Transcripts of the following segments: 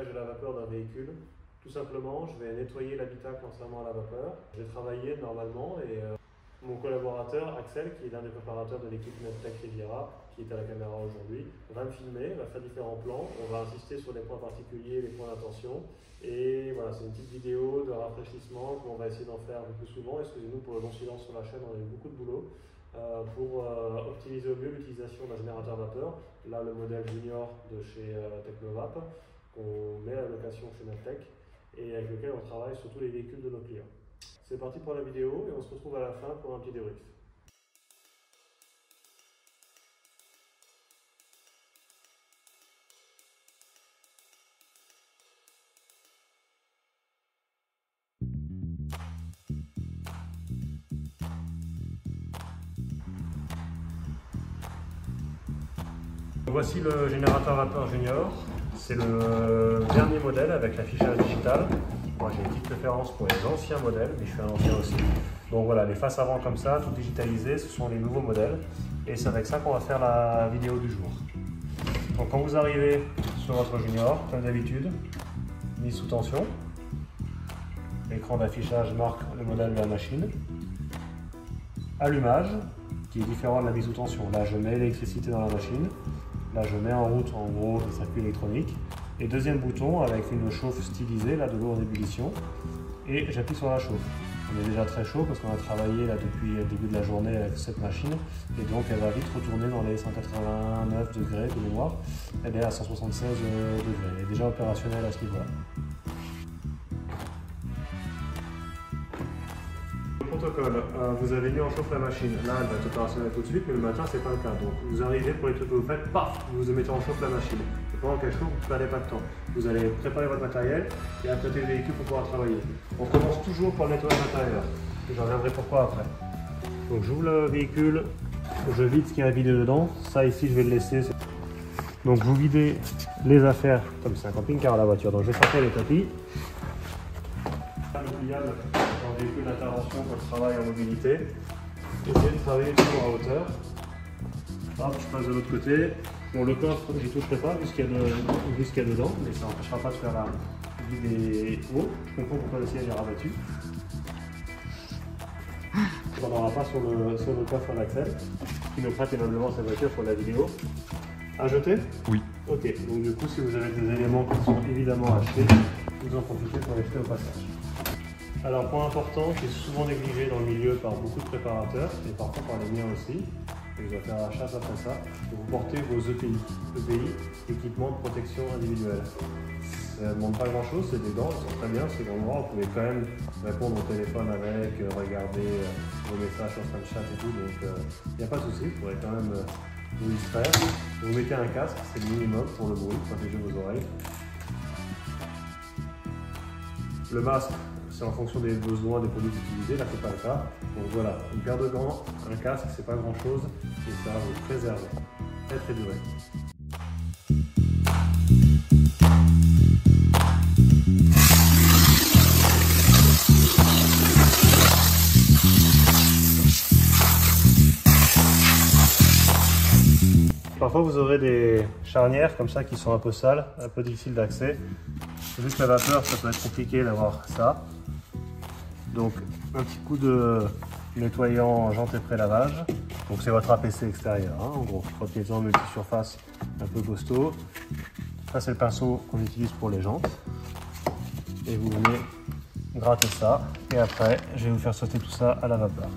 nettoyage de la vapeur d'un véhicule. Tout simplement, je vais nettoyer l'habitacle entièrement à la vapeur. Je vais travailler normalement et mon collaborateur Axel, qui est l'un des préparateurs de l'équipe Medtech Riviera, qui est à la caméra aujourd'hui, va me filmer, va faire différents plans. On va insister sur les points particuliers, les points d'attention. Et voilà, c'est une petite vidéo de rafraîchissement qu'on va essayer d'en faire un peu plus souvent. Excusez-nous pour le long silence sur la chaîne, on a eu beaucoup de boulot. Pour optimiser au mieux l'utilisation d'un générateur vapeur. Là, le modèle junior de chez Technovap, qu'on met à location chez Medtech et avec lequel on travaille sur tous les véhicules de nos clients. C'est parti pour la vidéo et on se retrouve à la fin pour un petit débrief. Voici le générateur vapeur junior. C'est le dernier modèle avec l'affichage digital. Moi j'ai une petite préférence pour les anciens modèles, mais je suis un ancien aussi. Donc voilà, les faces avant comme ça, tout digitalisé, ce sont les nouveaux modèles. Et c'est avec ça qu'on va faire la vidéo du jour. Donc quand vous arrivez sur votre junior, comme d'habitude, mise sous tension. L'écran d'affichage marque le modèle de la machine. Allumage, qui est différent de la mise sous tension. Là je mets l'électricité dans la machine. Là, je mets en route, en gros, le circuit électronique. Et deuxième bouton avec une chauffe stylisée, là, de l'eau en ébullition. Et j'appuie sur la chauffe. On est déjà très chaud parce qu'on a travaillé là depuis le début de la journée avec cette machine. Et donc, elle va vite retourner dans les 189 degrés de mémoire. Elle est à 176 degrés. Elle est déjà opérationnelle à ce niveau-là. Protocole, vous avez mis en chauffe la machine, là elle va être opérationnelle tout de suite, mais le matin c'est pas le cas. Donc vous arrivez pour les trucs que vous faites, paf, vous mettez en chauffe la machine. Et pendant qu'elle chauffe, vous ne perdez pas de temps. Vous allez préparer votre matériel et apprêter le véhicule pour pouvoir travailler. On commence toujours par le nettoyage intérieur. Et j'en reviendrai pourquoi après. Donc j'ouvre le véhicule, je vide ce qu'il y a à vider dedans. Ça ici je vais le laisser. Donc vous videz les affaires, comme c'est un camping-car à la voiture, donc je vais sortir les tapis. Le pliable en véhicule d'intervention pour le travail en mobilité. Essayez de travailler toujours à hauteur. Hop, je passe de l'autre côté. Bon, le coffre, j'y toucherai pas vu ce qu'il y a dedans, mais ça n'empêchera pas de faire la vie des hauts. Je comprends pourquoi le siège est rabattu. On n'en aura pas sur le coffre d'Axel, qui nous prête aimablement sa voiture pour la vidéo. À jeter? Oui. Ok, donc du coup, si vous avez des éléments qui sont évidemment achetés, vous en profitez pour les jeter au passage. Alors, point important qui est souvent négligé dans le milieu par beaucoup de préparateurs, et parfois par les miens aussi, et vous allez faire la chasse après ça, vous portez vos EPI. EPI, équipement de protection individuelle. Ça ne demande pas grand chose, c'est des gants, ils sont très bien, c'est dans le noir, vous pouvez quand même répondre au téléphone avec, regarder vos messages sur Snapchat et tout, donc il n'y a pas de souci, vous pourrez quand même vous distraire. Vous mettez un casque, c'est le minimum pour le bruit, protéger vos oreilles. Le masque, c'est en fonction des besoins des produits utilisés, là c'est pas le cas. Donc voilà, une paire de gants, un casque, c'est pas grand chose et ça va vous préserver. Très duré. Parfois vous aurez des charnières comme ça qui sont un peu sales, un peu difficiles d'accès. C'est juste la vapeur, ça peut être compliqué d'avoir ça. Donc un petit coup de nettoyant jante et pré-lavage. Donc c'est votre APC extérieur, hein, en gros. Frottement multi-surface un peu costaud. Ça c'est le pinceau qu'on utilise pour les jantes. Et vous venez gratter ça. Et après, je vais vous faire sauter tout ça à la vapeur.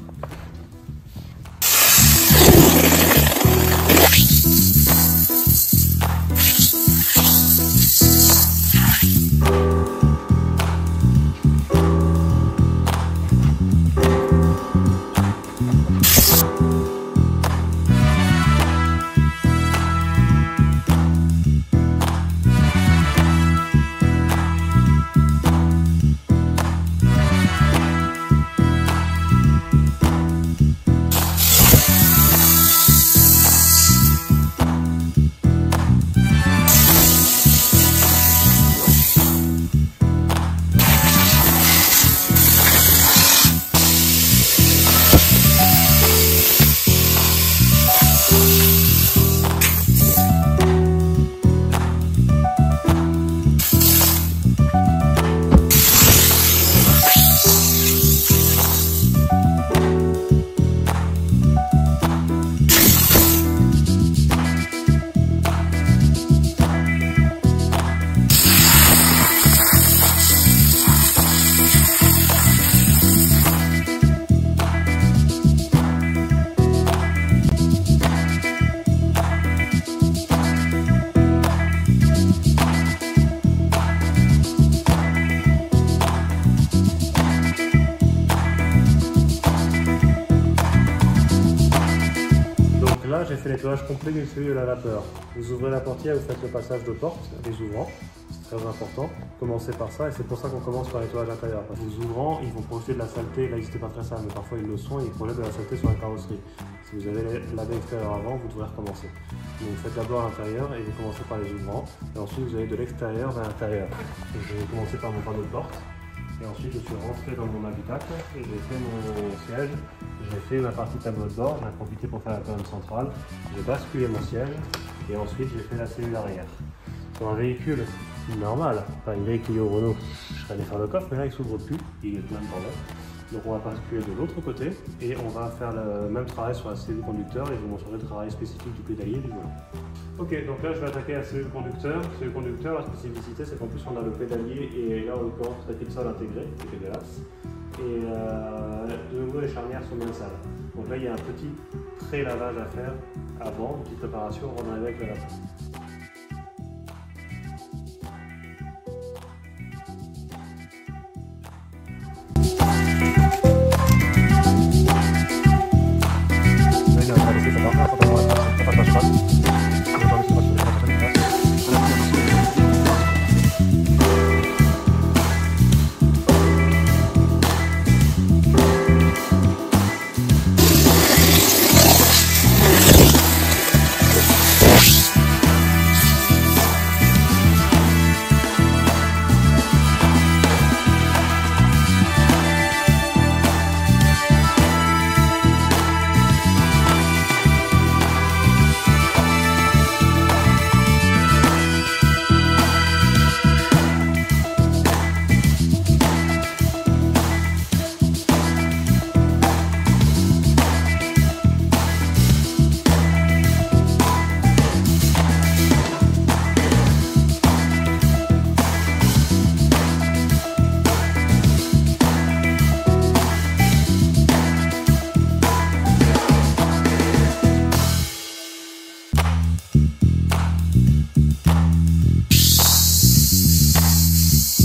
j'ai fait le nettoyage complet du tuyau de la vapeur. Vous ouvrez la portière, vous faites le passage de porte, les ouvrants. C'est très important. Commencez par ça et c'est pour ça qu'on commence par le nettoyage intérieur. Parce que les ouvrants, ils vont projeter de la saleté. Là, ils n'étaient pas très sales, mais parfois ils le sont et ils projettent de la saleté sur la carrosserie. Si vous avez lavé l'extérieur avant, vous devrez recommencer. Donc vous faites d'abord l'intérieur et vous commencez par les ouvrants. Et ensuite, vous allez de l'extérieur vers l'intérieur. Je vais commencer par mon panneau de porte. Et ensuite, je suis rentré dans mon habitacle et j'ai fait mon siège. J'ai fait ma partie tableau de bord. J'en ai profité pour faire la colonne centrale. J'ai basculé mon siège et ensuite j'ai fait la cellule arrière. Sur un véhicule normal, pas une véhicule Renault, je serais allé faire le coffre, mais là il s'ouvre plus, il est plein de bordel. Donc on va basculer de l'autre côté et on va faire le même travail sur la cellule conducteur et je vous montrerai le travail spécifique du pédalier et du volant. Ok, donc là je vais attaquer la cellule conducteur. Cellule conducteur, la spécificité c'est qu'en plus on a le pédalier et là en l'occurrence le sol intégré, qui est dégueulasse. Et de nouveau les charnières sont bien sales. Donc là il y a un petit pré-lavage à faire avant, une petite préparation avant d'arriver avec le lavage.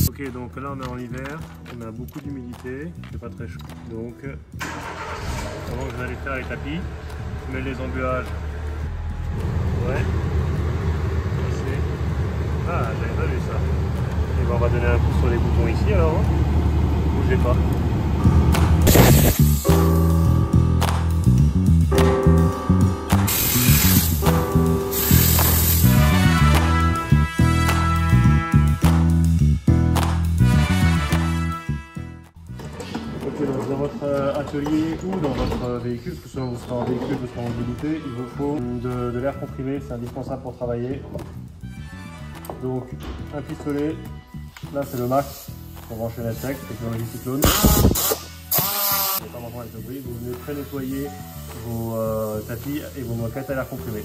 Ok, donc là on est en hiver, on a beaucoup d'humidité, c'est pas très chaud. Donc, avant que je vais aller faire les tapis, je mets les embuages. Ouais. Ah, j'avais pas vu ça. Et ben, on va donner un coup sur les boutons ici alors. Hein. Bougez pas. Dans votre atelier ou dans votre véhicule, que ce soit vous serez en véhicule, vous serez en mobilité, il vous faut de l'air comprimé, c'est indispensable pour travailler. Donc un pistolet, là c'est le max pour brancher la tech, technologie cyclone. Vous n'allez pas m'entendre avec le bruit, vous venez pré-nettoyer vos tapis et vos moquettes à l'air comprimé.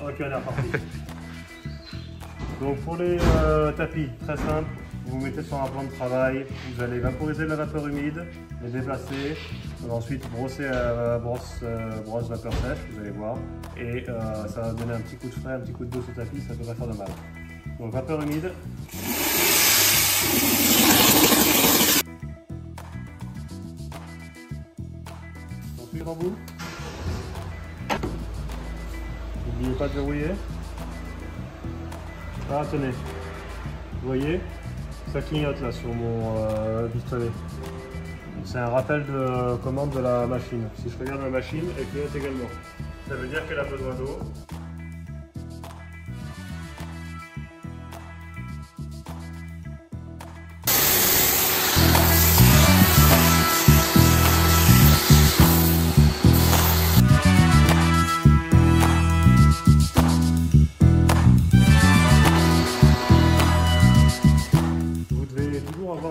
Ok, on est reparti. Donc pour les tapis, très simple, vous vous mettez sur un plan de travail, vous allez vaporiser de la vapeur humide, les déplacer, ensuite brosser à brosse vapeur sèche, vous allez voir, et ça va donner un petit coup de frais, un petit coup de douce au tapis, ça ne peut pas faire de mal. Donc vapeur humide. Ensuite en bout. N'oubliez pas de verrouiller. Ah, tenez, vous voyez, ça clignote là sur mon pistolet. C'est un rappel de commande de la machine. Si je regarde la machine, elle clignote également. Ça veut dire qu'elle a besoin d'eau.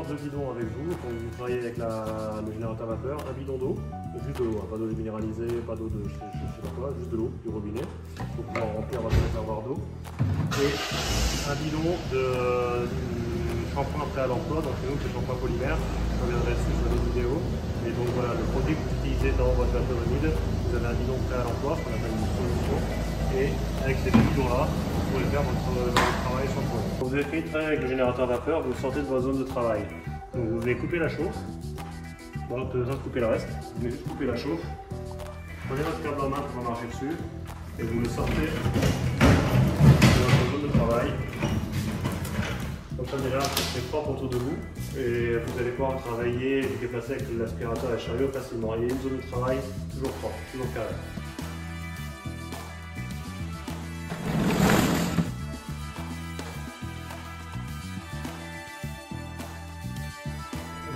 Deux bidons avec vous, quand vous travaillez avec le générateur à vapeur, un bidon d'eau, juste de l'eau, pas d'eau minéralisée, pas d'eau de je sais pas quoi, juste de l'eau, du robinet, pour pouvoir remplir votre réservoir d'eau, et un bidon de shampoing prêt à l'emploi, donc chez nous c'est shampoing polymère, je reviendrai dessus sur les vidéos. Et donc voilà, le produit que vous utilisez dans votre vapeur humide, vous avez un bidon prêt à l'emploi, ce qu'on appelle une solution, et avec ces deux bidons-là, vous pouvez faire votre travail sans problème. Quand vous avez fini de travailler avec le générateur vapeur, vous sortez de votre zone de travail. Donc vous allez couper la chauffe, bon, pas besoin de couper le reste, vous venez juste couper la chauffe, prenez votre câble en main pour marcher dessus, et vous le sortez de votre zone de travail. Comme ça déjà c'est propre autour de vous et vous allez pouvoir travailler et vous déplacer avec l'aspirateur et le chariot facilement. Et une zone de travail toujours propre, toujours carrée.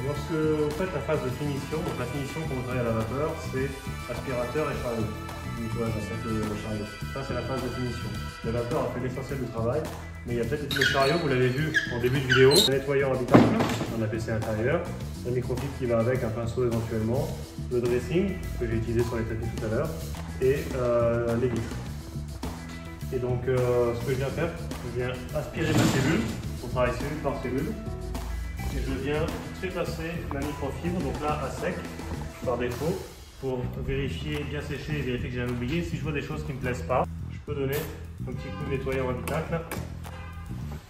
Lorsque vous faites la phase de finition, donc la finition quand vous travaillez à la vapeur, c'est aspirateur et chariot. Nettoyage à sec le chariot. Ça c'est la phase de finition. La vapeur a fait l'essentiel du travail. Mais il y a peut-être le chariot, vous l'avez vu en début de vidéo. Le nettoyeur habitacle, un APC intérieur, la microfibre qui va avec, un pinceau éventuellement, le dressing que j'ai utilisé sur les tapis tout à l'heure, et les vitres. Et donc ce que je viens faire, je viens aspirer ma cellule, on travaille cellule par cellule, et je viens trépasser ma microfibre, donc là à sec, par défaut, pour vérifier, bien sécher et vérifier que j'ai rien oublié. Si je vois des choses qui ne me plaisent pas, je peux donner un petit coup de nettoyeur habitacle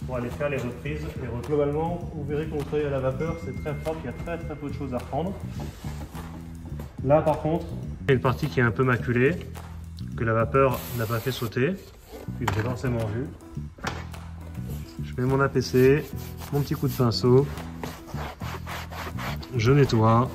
pour aller faire les reprises. Globalement, vous verrez qu'on travaille à la vapeur, c'est très propre, il y a très peu de choses à reprendre. Là par contre, il y a une partie qui est un peu maculée, que la vapeur n'a pas fait sauter, puis j'ai forcément vu. Je mets mon APC, mon petit coup de pinceau, je nettoie.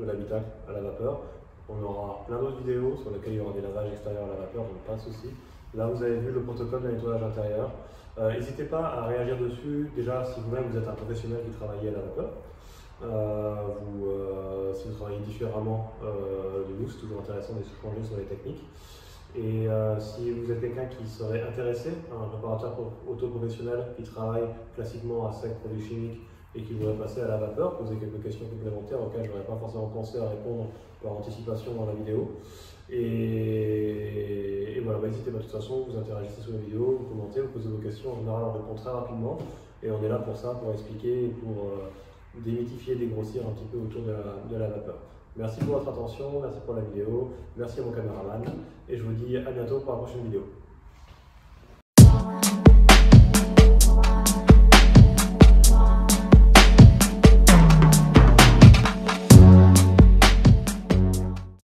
De l'habitacle à la vapeur. On aura plein d'autres vidéos sur lesquelles il y aura des lavages extérieurs à la vapeur, donc pas de souci. Là vous avez vu le protocole de nettoyage intérieur. N'hésitez pas à réagir dessus, déjà si vous-même vous êtes un professionnel qui travaille à la vapeur. Si vous travaillez différemment de nous, c'est toujours intéressant d'échanger sur les techniques. Et si vous êtes quelqu'un qui serait intéressé, un préparateur auto-professionnel qui travaille classiquement à sec, produits chimiques, et qui voudrait passer à la vapeur, poser quelques questions complémentaires auxquelles je n'aurais pas forcément pensé à répondre par anticipation dans la vidéo. Et voilà, n'hésitez pas de toute façon, vous interagissez sur la vidéo, vous commentez, vous posez vos questions, en général on répond très rapidement, et on est là pour ça, pour expliquer, pour démythifier, dégrossir un petit peu autour de la vapeur. Merci pour votre attention, merci pour la vidéo, merci à mon caméraman, et je vous dis à bientôt pour la prochaine vidéo.